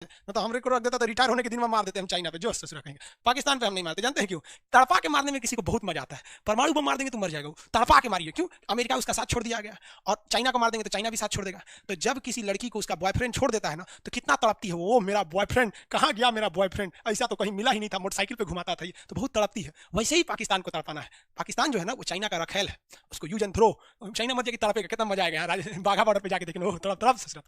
न तो हमरे को रख देता तो रिटायर होने के दिन में मार देते हम चाइना पे, जो से रखेंगे। पाकिस्तान पे हम नहीं मारते, जानते हैं क्यों? तड़पा के मारने में किसी को बहुत मजा आता है। परमाणु बम मार देंगे तो मर जाएगा वो, तड़पा के मारिए। क्यों? अमेरिका उसका साथ छोड़ दिया गया, और चाइना को मार देंगे तो चाइना भी साथ छोड़ देगा। तो जब किसी लड़की को उसका बॉयफ्रेंड छोड़ देता है ना, तो कितना तड़पती है वो, मेरा बॉयफ्रेंड कहाँ गया, मेरा बॉयफ्रेंड, ऐसा तो कहीं मिला ही नहीं था, मोटरसाइकिल पे घुमाता था ये, तो बहुत तड़पती है। वैसे ही पाकिस्तान को तड़पाना है। पाकिस्तान जो है ना वो चाइना का रखेल है, उसको यूज एंड थ्रो। चाइना मत जाके तड़पेगा, कितना मजा आएगा बाघा बॉर्डर पे जाके देखना, तड़प तड़प से।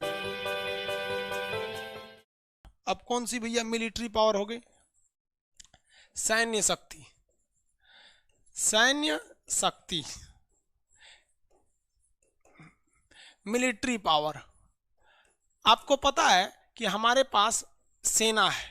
अब कौन सी भैया मिलिट्री पावर हो गई? सैन्य शक्ति। सैन्य शक्ति, मिलिट्री पावर। आपको पता है कि हमारे पास सेना है।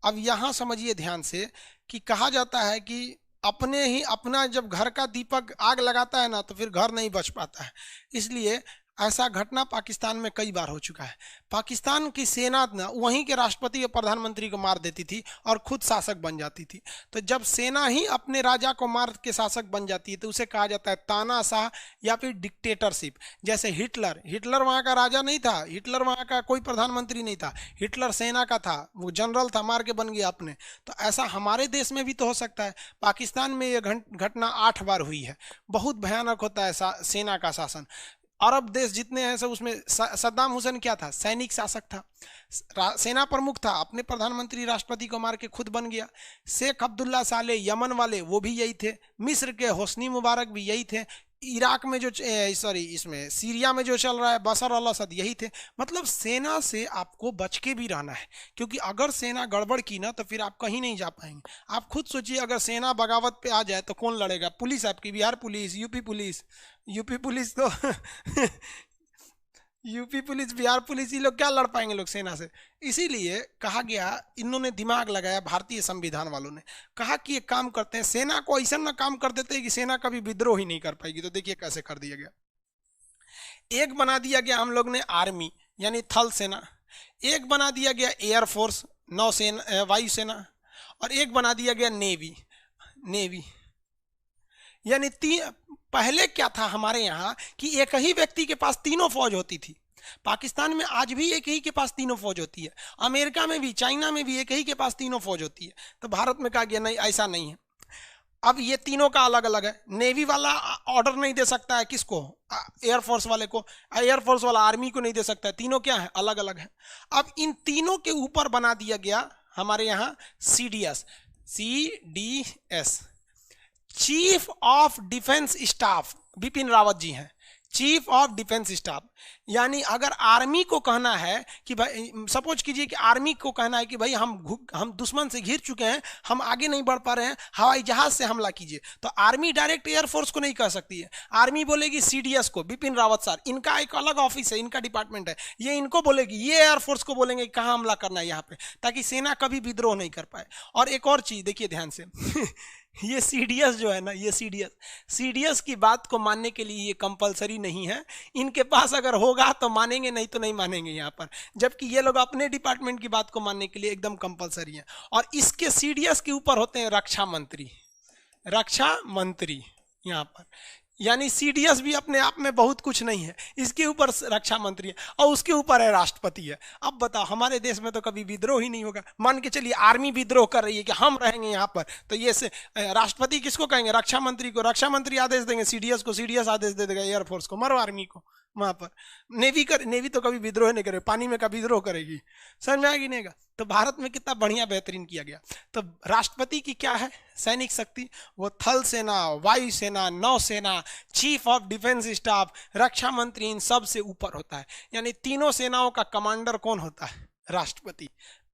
अब यहां समझिए ध्यान से कि कहा जाता है कि अपने ही अपना जब घर का दीपक आग लगाता है ना, तो फिर घर नहीं बच पाता है। इसलिए ऐसा घटना पाकिस्तान में कई बार हो चुका है। पाकिस्तान की सेना ना वहीं के राष्ट्रपति और प्रधानमंत्री को मार देती थी और खुद शासक बन जाती थी। तो जब सेना ही अपने राजा को मार के शासक बन जाती है तो उसे कहा जाता है तानाशाह या फिर डिक्टेटरशिप। जैसे हिटलर वहाँ का राजा नहीं था, हिटलर वहाँ का कोई प्रधानमंत्री नहीं था, हिटलर सेना का था, वो जनरल था, मार के बन गया अपने। तो ऐसा हमारे देश में भी तो हो सकता है। पाकिस्तान में ये घटना 8 बार हुई है। बहुत भयानक होता है सेना का शासन। अरब देश जितने हैं सब उसमें सद्दाम हुसैन क्या था? सैनिक शासक था, सेना प्रमुख था, अपने प्रधानमंत्री राष्ट्रपति को मार के खुद बन गया। शेख अब्दुल्ला साले यमन वाले वो भी यही थे, मिस्र के होस्नी मुबारक भी यही थे, इराक में जो इसमें सीरिया में जो चल रहा है बशर अल असद यही थे। मतलब सेना से आपको बच के भी रहना है, क्योंकि अगर सेना गड़बड़ की ना तो फिर आप कहीं नहीं जा पाएंगे। आप खुद सोचिए, अगर सेना बगावत पे आ जाए तो कौन लड़ेगा? पुलिस आपकी, Bihar police, UP police, UP police तो यूपी पुलिस, बिहार पुलिस, ये लोग क्या लड़ पाएंगे लोग सेना से? इसीलिए कहा गया, इन्होंने दिमाग लगाया भारतीय संविधान वालों ने, कहा कि एक काम करते हैं, सेना को ऐसा ना काम कर देते हैं कि सेना कभी विद्रोह ही नहीं कर पाएगी। तो देखिए कैसे कर दिया गया। एक बना दिया गया हम लोग ने आर्मी यानी थल सेना, एक बना दिया गया एयरफोर्स नौसेना वायुसेना, और एक बना दिया गया नेवी। नेवी यानी पहले क्या था हमारे यहाँ कि एक ही व्यक्ति के पास तीनों फौज होती थी। पाकिस्तान में आज भी एक ही के पास तीनों फौज होती है, अमेरिका में भी, चाइना में भी एक ही के पास तीनों फौज होती है। तो भारत में कहा गया नहीं, ऐसा नहीं है। अब ये तीनों का अलग अलग है। नेवी वाला ऑर्डर नहीं दे सकता है किसको? एयरफोर्स वाले को। एयरफोर्स वाला आर्मी को नहीं दे सकता है। तीनों क्या है? अलग अलग है। अब इन तीनों के ऊपर बना दिया गया हमारे यहाँ CDS, CDS, chief of defence staff Bipin Rawat ji हैं, चीफ ऑफ डिफेंस स्टाफ। यानी अगर आर्मी को कहना है कि भाई, सपोज कीजिए कि आर्मी को कहना है कि भाई हम दुश्मन से घिर चुके हैं, हम आगे नहीं बढ़ पा रहे हैं, हवाई जहाज से हमला कीजिए, तो आर्मी डायरेक्ट एयरफोर्स को नहीं कह सकती है। आर्मी बोलेगी CDS को, बिपिन रावत सर, इनका एक अलग ऑफिस है, इनका डिपार्टमेंट है, ये इनको बोलेगी, ये एयरफोर्स को बोलेंगे कहाँ हमला करना है यहाँ पे, ताकि सेना कभी विद्रोह नहीं कर पाए। और एक और चीज देखिए ध्यान से ये CDS जो है ना, ये CDS की बात को मानने के लिए ये कंपलसरी नहीं है। इनके पास अगर होगा तो मानेंगे, नहीं तो नहीं मानेंगे यहाँ पर। जबकि ये लोग अपने डिपार्टमेंट की बात को मानने के लिए एकदम कंपलसरी है। और इसके CDS के ऊपर होते हैं रक्षा मंत्री, रक्षा मंत्री यहाँ पर। यानी CDS भी अपने आप में बहुत कुछ नहीं है, इसके ऊपर रक्षा मंत्री है, और उसके ऊपर है राष्ट्रपति है। अब बताओ, हमारे देश में तो कभी विद्रोह ही नहीं होगा। मान के चलिए आर्मी विद्रोह कर रही है कि हम रहेंगे यहाँ पर, तो ये से राष्ट्रपति किसको कहेंगे? रक्षा मंत्री को। रक्षा मंत्री आदेश देंगे CDS को, CDS आदेश दे देगा एयरफोर्स को, मरो आर्मी को वहां पर। नेवी तो कभी विद्रोह नहीं करेगी, पानी में कभी विद्रोह करेगी? समझ में आएगी नहीं? तो भारत में कितना बढ़िया बेहतरीन किया गया। तो राष्ट्रपति की क्या है सैनिक शक्ति? वो थल सेना, वायुसेना, नौसेना, चीफ ऑफ डिफेंस स्टाफ, रक्षा मंत्री, इन सब से ऊपर होता है। यानी तीनों सेनाओं का कमांडर कौन होता है? राष्ट्रपति।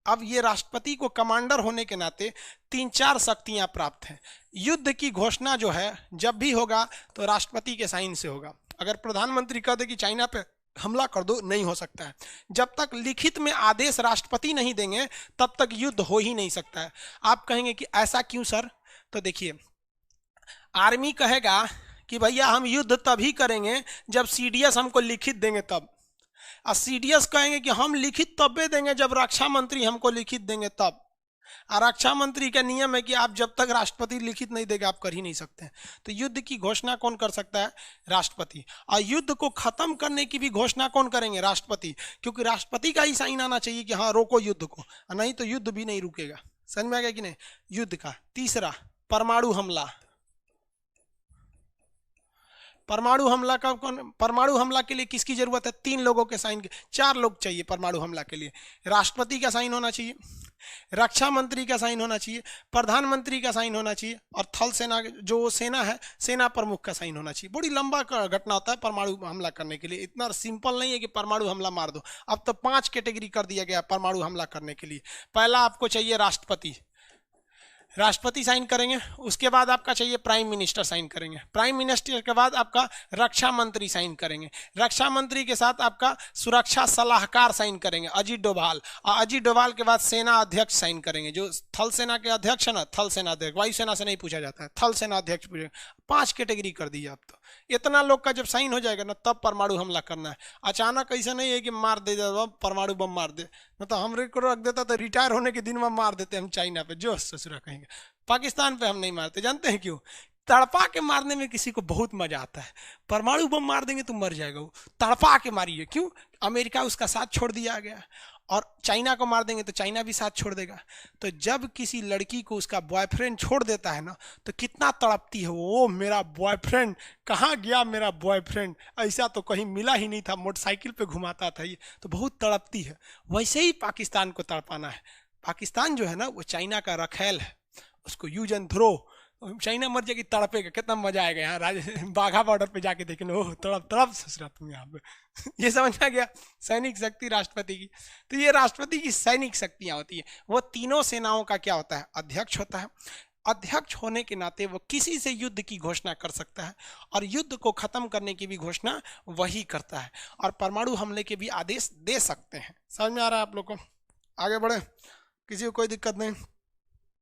अब ये राष्ट्रपति को कमांडर होने के नाते 3-4 शक्तियां प्राप्त हैं। युद्ध की घोषणा जो है जब भी होगा तो राष्ट्रपति के साइन से होगा। अगर प्रधानमंत्री कह दे कि चाइना पे हमला कर दो, नहीं हो सकता है। जब तक लिखित में आदेश राष्ट्रपति नहीं देंगे तब तक युद्ध हो ही नहीं सकता है। आप कहेंगे कि ऐसा क्यों सर? तो देखिए, आर्मी कहेगा कि भैया हम युद्ध तभी करेंगे जब CDS हमको लिखित देंगे तब, और CDS कहेंगे कि हम लिखित तब देंगे जब रक्षा मंत्री हमको लिखित देंगे तब। और रक्षा मंत्री का नियम है कि आप जब तक राष्ट्रपति लिखित नहीं देगा आप कर ही नहीं सकते हैं। तो युद्ध की घोषणा कौन कर सकता है? राष्ट्रपति। और युद्ध को खत्म करने की भी घोषणा कौन करेंगे? राष्ट्रपति, क्योंकि राष्ट्रपति का ही साइन आना चाहिए कि हाँ रोको युद्ध को, नहीं तो युद्ध भी नहीं रुकेगा। समझ में आ गया कि नहीं? युद्ध का। तीसरा, परमाणु हमला। परमाणु हमला का कौन? परमाणु हमला के लिए किसकी जरूरत है? 3 लोगों के साइन के, 4 लोग चाहिए परमाणु हमला के लिए। राष्ट्रपति का साइन होना चाहिए, रक्षा मंत्री का साइन होना चाहिए, प्रधानमंत्री का साइन होना चाहिए, और थल सेना जो सेना है, सेना प्रमुख का साइन होना चाहिए। बड़ी लंबा घटना होता है परमाणु हमला करने के लिए, इतना सिंपल नहीं है कि परमाणु हमला मार दो। अब तो 5 कैटेगरी कर दिया गया परमाणु हमला करने के लिए। पहला आपको चाहिए राष्ट्रपति, राष्ट्रपति साइन करेंगे। उसके बाद आपका चाहिए प्राइम मिनिस्टर साइन करेंगे। प्राइम मिनिस्टर के बाद आपका रक्षा मंत्री साइन करेंगे। रक्षा मंत्री के साथ आपका सुरक्षा सलाहकार साइन करेंगे, अजीत डोभाल। और अजीत डोभाल के बाद सेना अध्यक्ष साइन करेंगे, जो थल सेना के अध्यक्ष है ना, थल सेना अध्यक्ष। वायुसेना से नहीं पूछा जाता है, थल सेना अध्यक्ष पूछेगा। 5 कैटेगरी कर दी आप। तो इतना लोग का जब साइन हो जाएगा ना, तब परमाणु हमला करना है। अचानक ऐसा नहीं है कि मार दे परमाणु बम मार दे, मतलब हमरे को रख देता तो रिटायर होने के दिन में मार देते हम चाइना पे, जो ससुरा कहेंगे। पाकिस्तान पे हम नहीं मारते, जानते हैं क्यों? तड़पा के मारने में किसी को बहुत मजा आता है। परमाणु बम मार देंगे तो मर जाएगा वो, तड़पा के मारिए। क्यों? अमेरिका उसका साथ छोड़ दिया गया, और चाइना को मार देंगे तो चाइना भी साथ छोड़ देगा। तो जब किसी लड़की को उसका बॉयफ्रेंड छोड़ देता है ना, तो कितना तड़पती है वो, मेरा बॉयफ्रेंड कहाँ गया, मेरा बॉयफ्रेंड, ऐसा तो कहीं मिला ही नहीं था, मोटरसाइकिल पे घुमाता था ये, तो बहुत तड़पती है। वैसे ही पाकिस्तान को तड़पाना है। पाकिस्तान जो है ना, वो चाइना का रखेल है, उसको यूज एंड थ्रो। चाइना मर जाएगी, तड़पेगा, कितना मजा आएगा यहाँ बाघा बॉर्डर पे जाके देखने, ओह तड़प तड़प ससुरा तुम यहाँ पे। ये समझ में आ गया? सैनिक शक्ति राष्ट्रपति की। तो ये राष्ट्रपति की सैनिक शक्तियां होती है। वो तीनों सेनाओं का क्या होता है? अध्यक्ष होता है। अध्यक्ष होने के नाते वो किसी से युद्ध की घोषणा कर सकता है, और युद्ध को खत्म करने की भी घोषणा वही करता है, और परमाणु हमले के भी आदेश दे सकते हैं। समझ में आ रहा है आप लोग को? आगे बढ़े, किसी को कोई दिक्कत नहीं?